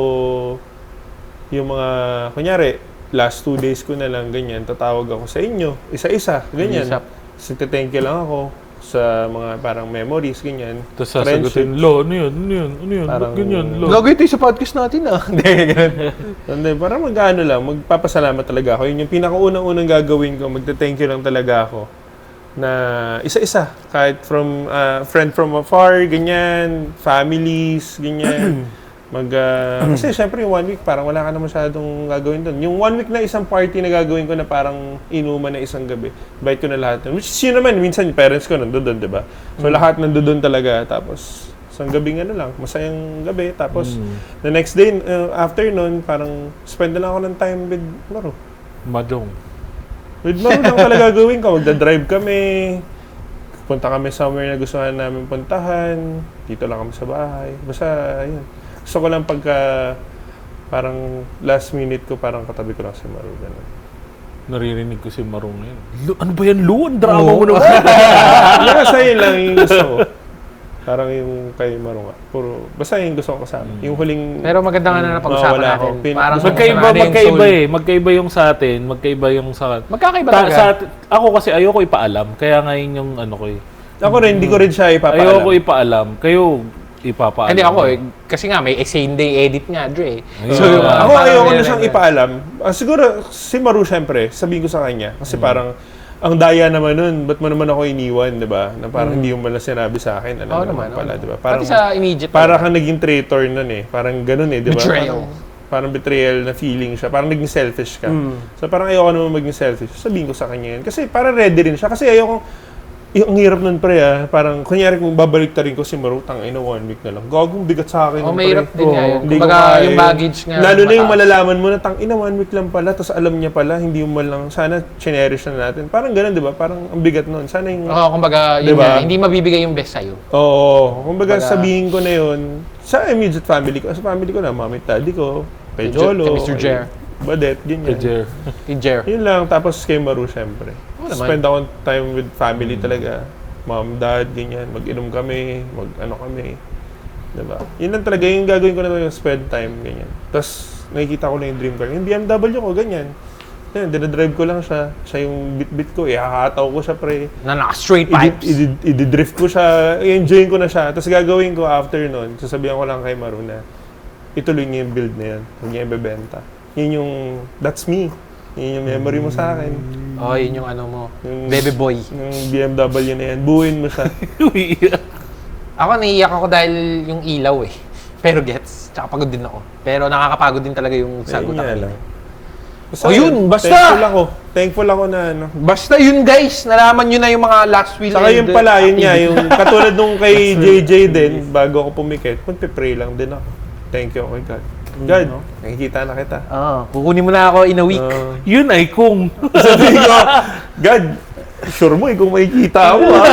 yung mga, kunyari, last 2 days ko na lang, ganyan, tatawag ako sa inyo, isa-isa, ganyan. Isa. Thank you lang ako sa mga parang memories, ganyan. Tapos sasagutin, Lo, ano yun? Parang- Ganyan, Lo. Gagawin ito sa podcast natin ah. Hindi, ganun. Hindi, parang mag-ano lang, magpapasalamat talaga ako. Yun yung pinakaunang-unang gagawin ko, magte-thank you lang talaga ako. Na isa-isa, kahit from friend from afar, ganyan, families, ganyan. Kasi syempre yung 1 week, parang wala ka na masyadong gagawin doon. Yung 1 week na isang party na gagawin ko na parang inuman na isang gabi, invite ko na lahat. Which is yun naman, minsan yung parents ko nandoon, di ba? So lahat nandoon talaga. Tapos, isang gabing masayang gabi. Tapos, the next day, after nun, parang spend na lang ako ng time with Maru. Madong. With Maru lang talaga gagawin ko. Magdadrive kami. Punta kami somewhere na gusto namin puntahan. Dito lang kami sa bahay. Basta, ayun. Gusto ko lang parang last minute ko, parang katabi ko lang si Maru. Ganun. Naririnig ko si Marong ngayon. Ano ba yan, Lo? Ang drama mo naman. Basta yun lang yung gusto ko. Parang yung kay Maru nga. Basta yung gusto ko kasama. Yung huling... Pero maganda nga na napag-usapan wala ako. natin. Parang Magkaiba eh. Magkaiba yung sa atin. Magkaiba yung sa... Magkakaiba talaga. Ako kasi ayoko ipaalam. Kaya ngayon yung ano ko eh. Ako rin, hindi ko rin siya ipapaalam. Ayoko ipaalam. Kayo ipapaalam. Hindi ako eh. Kasi nga may same day edit nga, Dre. Ayun. So, Ako parang ayoko na ganun siyang na. ipaalam. Siguro, si Maru syempre, sabihin ko sa kanya. Kasi parang, ang daya naman nun, ba't mo naman ako iniwan, di ba? Na parang hindi mo malang sinabi sa akin. Alam Oo naman naman, pala, oo. di ba? Pati sa immediate. Para kang naging traitor nun eh. Parang ganun eh, di ba? Betrayal. Parang betrayal na feeling siya. Parang naging selfish ka. So parang ayoko naman maging selfish. Sabihin ko sa kanya yun. Kasi parang ready rin siya. Kasi ayoko, ang hirap nun pre parang kunyari kung babalik rin ko si Maru, ina 1 week na lang. Gagong bigat sa akin. Oh, nun, mahirap pre. din nga yun. Hindi ko Kumbaga, kaya yung yun. baggage nga. Lalo na yung mataas. malalaman mo na ina 1 week lang pala, tapos alam niya pala, hindi mo man lang, sana cherish na natin. Parang ganun, di ba? Parang ang bigat nun. Sana yung, Oo, kumbaga, yun Diba? nga, hindi mabibigay yung best sa'yo. oo, kumbaga sabihin ko na yun, sa immediate family ko, sa family ko na, mami, daddy ko, kay Jolo, kay Mr. Jer. Badet, ganyan. Jer. Kay Jer. Yun lang, tapos kay Maru, syempre. naman. Spend ako time with family talaga. Mom, dad, ganyan. Mag-inom kami, mag-ano kami. Diba? Yun lang talaga, yung gagawin ko na yung spend time, ganyan. Tapos, nakikita ko na yung dream car. Yung BMW ko, ganyan. Yan, dinadrive ko lang siya. Siya yung bit-bit ko, ihahataw ko siya, pre. Na naka-straight pipes. I-drift ko siya, i-enjoyin ko na siya. Tapos gagawin ko after nun, sasabihan ko lang kay Maru na ituloy niya yung build na yan. Huwag niya ibebenta. Yun yung, that's me. Yun yung memory mo sa akin. Oh, yun yung ano mo. Yung- Baby boy. Yung BMW na yan, buuin mo siya. Ako, naiiyak ako dahil yung ilaw eh. Pero gets. Tsaka pagod din ako. Pero nakakapagod din talaga yung sagot Ayun nga ako. lang. Oh, yun, basta! Thankful ako na ano. Basta yun guys, nalaman nyo na yung mga last will. Saka and yun pala, yun nga, yung katulad nung kay JJ din, bago ako pumikit, magpe-pray lang din ako. Thank you, kay God. God, nakikita na kita. Kukunin mo na ako in a week. Yun ay kung. Sabihin ko, God, sure mo kung makikita ako ha.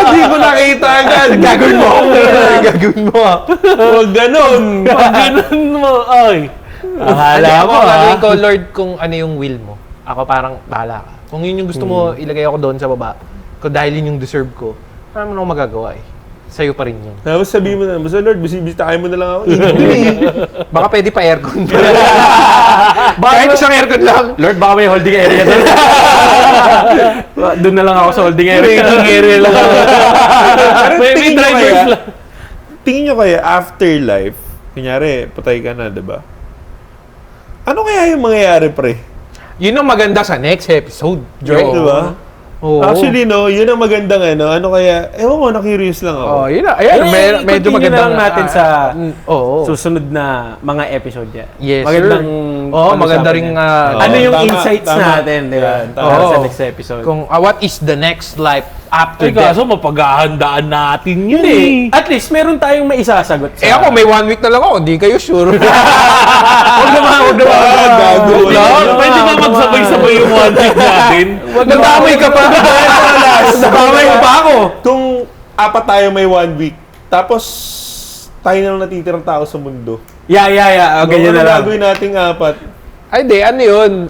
Hindi ko nakita agad. Gagawin mo. Gagawin mo. Huwag ganon. Pag ganun mo, ay. Akala Ako, mo gagawin ha. ko, Lord, kung ano yung will mo. Ako parang, bahala ka. Kung yun yung gusto mo, ilagay ako doon sa baba. Kung dahil yun yung deserve ko, wala naman ako magagawa eh. Sa'yo pa rin yun. Tapos sabihin mo na, basta Lord, bisitahin mo na lang ako. Baka pwede pa aircon. Kahit isang aircon lang. Lord, baka may holding area doon. Doon na lang ako sa holding area. Pero May tingin nyo drivers kaya, lang. tingin nyo kaya afterlife, kunyari, patay ka na, di ba? Ano kaya yung mangyayari, pre? Yun ang maganda sa next episode, Dre. Di ba? Oo. Actually, no, yun ang magandang ano kaya, ewan ko, na-curious lang ako. Oh, yun na. Ayan, medyo continue maganda na lang natin sa Oo. susunod na mga episode yan. Yes, Magandang sir. Oo, maganda pag-usapan rin yan. nga. Ano yung Tama, insights tama. natin, di ba? Yan, tama. Para sa Oo. next episode. Kung what is the next life after Ay, death? kaso mapaghahandaan natin yun Hindi. eh. At least, meron tayong maisasagot sa... Eh ako, may 1 week na lang ako. Hindi kayo sure. Huwag naman. Gago. Pwede ba magsabay-sabay yung one week natin? Nadamay ka pa. Nadamay mo pa ako. Kung apat tayo may 1 week, tapos tayo na lang natitirang tao sa mundo. Yeah. O, ganyan Ano na lang. gagawin nating apat? Ay, di. Ano yun?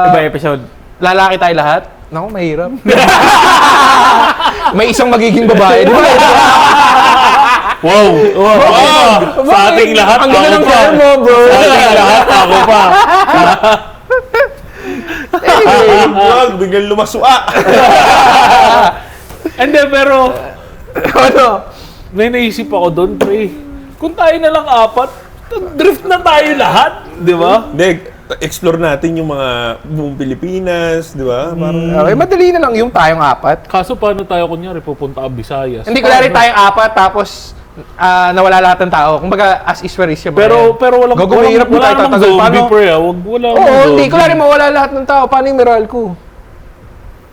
Iba episode. Lalaki tayo lahat? Naku, mahirap. May isang magiging babae. Di ba? Wow! Sa ating lahat, Ang ganda ng ako pa. hair mo, bro. Sa ating lahat, ako pa. Wag, biglang lumasua. Hindi, pero Ano? may naisip ako doon, pre. Kung tayo na lang apat, drift na tayo lahat. Di ba? Hindi, explore natin yung mga buong Pilipinas, di ba? Parang, Okay, madali na lang yung tayong apat. Kaso paano tayo kunyari pupunta ka Visayas? Hindi, kunwari tayong apat, tapos nawala lahat ng tao. Kumbaga, as is where is yung Pero walang Gagawin mo wala tayo namang tatagal. zombie, Paano? pre. Wala Oo, namang hindi. zombie. Kunwari mawala lahat ng tao. Paano yung moral ko?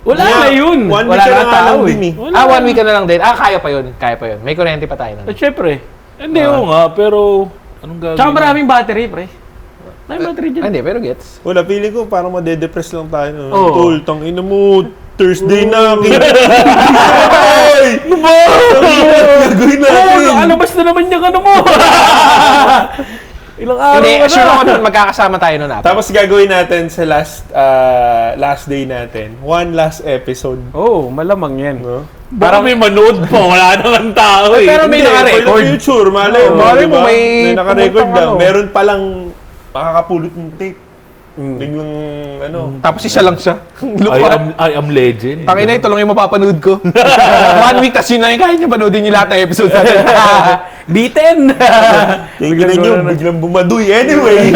Wala na yun. 1 week Wala ka na na nga lang tao din eh. eh. Wala. 1 week ka na lang din. Kaya pa yun. Kaya pa yun. May kurente pa tayo na. At syempre. Hindi, oo nga. Pero, anong gagawin? Tsaka maraming battery, pre. May battery dyan. Hindi, pero gets. Wala, feeling ko parang madedepress lang tayo. No? Oo. Tol, tangina mo, Thursday na. Ay! Ano ba? Gagawin natin. Nakalabas na naman yung ano mo. Ilang araw Hindi, ka sure na. ako nun, magkakasama tayo nun. Tapos gagawin natin sa last day natin. One last episode. Oo, malamang yan. No? Parang may manood pa. Wala naman tao eh. Pero may Hindi, naka-record. for the future, malay mo, malay di mo, ba? may naka-record pumuntang lang. ano. Meron palang makakapulot ng tape. Biglang, ano. Tapos isa lang siya. I am legend. Tangina, ito lang yung mapapanood ko. 1 week, tas yun na yung kahit niya panoodin niyo lahat ng episode natin. Beaten! Tingnan nyo, biglang bumaduy. Anyway.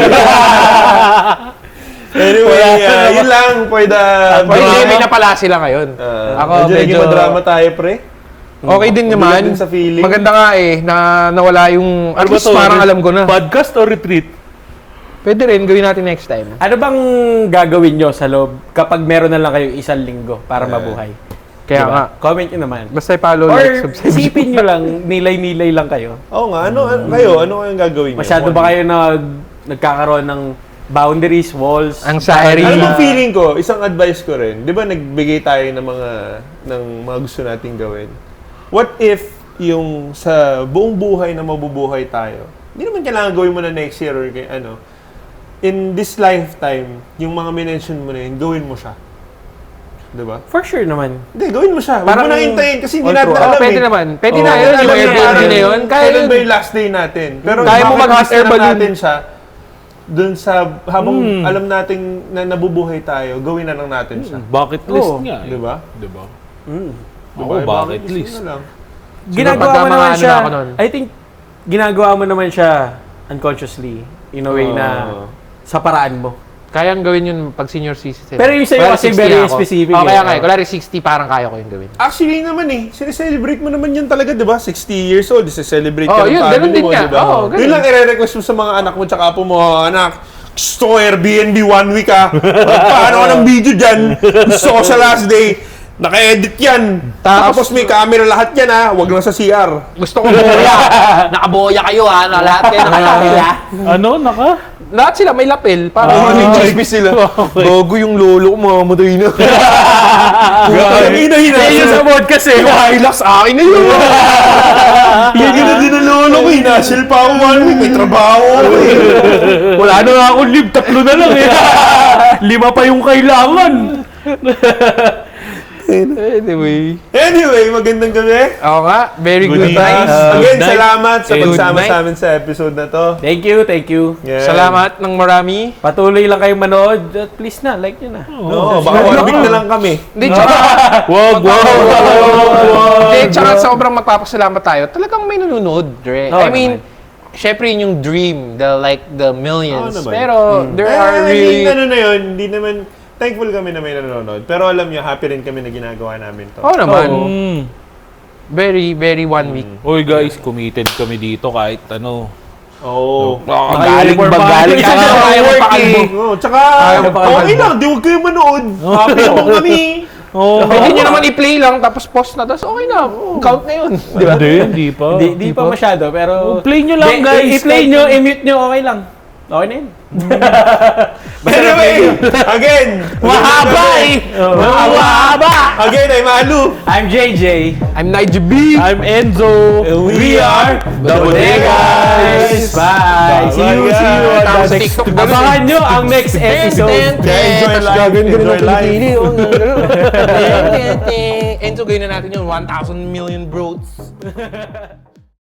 Yun lang for the Hindi, may napala sila ngayon. Ako medyo... drama tayo, pre. Okay din naman. Din sa feeling. Maganda nga eh, na nawala yung... At Ano ba least to? parang alam ko na. Podcast or retreat? Pwede rin, gawin natin next time. Ano bang gagawin nyo sa loob kapag meron na lang kayo isang linggo para mabuhay? Kaya Diba? nga. Comment nyo naman. Basta follow, Or like, subscribe. isipin nyo lang, nilay-nilay lang kayo. Oo nga, ano kayo? Ano kayong gagawin nyo? Masyado ba kayo nagkakaroon ng boundaries, walls? Anxiety. Ano bang feeling ko? Isang advice ko rin. Di ba nagbigay tayo ng mga gusto nating gawin? What if yung sa buong buhay na mabubuhay tayo, hindi naman kailangan gawin mo na next year or ano, in this lifetime, yung mga minention mo na yun, gawin mo siya. Di ba? For sure naman. Hindi, gawin mo siya. Huwag Parang mo nang hintayin kasi hindi on natin true. alam Pwede eh. naman. Pwede Oo. na yun. Alam Yung niya, Airbnb parang na yun. Kailan ba yung last day natin? Pero Kaya mo bakit mag-hot list air na lang balloon. natin siya dun sa, habang alam nating na nabubuhay tayo, gawin na lang natin siya. Bucket list Oo. nga eh. Di ba? Diba? Diba? Ako, bucket Bakit list. na lang. Ginagawa pagka mo mga naman ano siya, na ako nun. I think, ginagawa mo naman siya unconsciously. In a way na sa paraan mo. Kayang gawin yun pag senior citizen. Pero yung sa'yo Kunwari kasi 60 very ako. specific Oh, eh. kaya nga eh. Kunwari 60, parang kaya ko yung gawin. Actually naman eh, sineselebrate mo naman yun talaga, di ba? 60 years old, celebrate Oh, ka ng yun, ganun family din mo, nga. di ba? Oo, ganun. Yun lang i-request mo sa mga anak mo tsaka apo mo, anak, gusto ko Airbnb 1 week ah. Paano ko ng video dyan? Gusto ko sa last day. Naka-edit yan. Tapos may camera lahat yan ah. Huwag lang sa CR. Gusto ko boya. Nakaboya kayo ha. Na lahat kayo nakakapila. Ano? Lahat sila may lapel. Para yung chismis sila. Bago yung lolo ko, mamamatay na. Hina-hina. Yun sa podcast eh. Yung Hilux, akin na yun. Higil na din ang lolo ko. Hinasil pa ako 1 week. May trabaho ako eh. Wala na nga akong leave, 3 na lang eh. 5 pa yung kailangan. Anyway, magandang gabi. Oo nga, very good night. night. Again, night. salamat sa Good pagsama night. sa amin sa episode na to. Thank you. Yan. Salamat ng marami. Patuloy lang kayong manood. At please na, like nyo na. No, baka 1 week na lang kami. Hindi, tsaka, Wag. hindi, tsaka sobrang magpapasalamat tayo. Talagang may nanonood, Dre. Oo I mean, syempre yun yung dream, the millions. Oo naman. Pero there are I really... mean, ano na yun, hindi naman, thankful kami na may nanonood. Pero alam niyo, happy rin kami na ginagawa namin to. Oo naman. Mm. Very, very 1 week. Uy guys, committed kami dito kahit ano. Oo. Galing for bagaling money. ka sa Ayaw work pakalbo. eh. Oo, tsaka, Ayaw pa okay kalbo. lang, di huwag kayo manood. Happy naman kami. Oh, Pwede nyo naman i-play lang, tapos pause na, tapos okay na. Count na yun. Di ba? Hindi pa. Di pa masyado, pero... Play nyo lang, guys. I-play nyo, i-mute nyo, okay lang. Okay na yun. Anyway, again. Mahaba eh! Mahaba! Again, I'm Alu. I'm JJ. I'm Nigel B. I'm Enzo. We are the Bodegas! Bye! See you! Tapos TikTok na rin. Abangan nyo ang next episode. Kaya enjoy Tapos life, gagawin ko rin enjoy ng life. pinipili. Enzo, gawin na natin yung 1,000 million broads.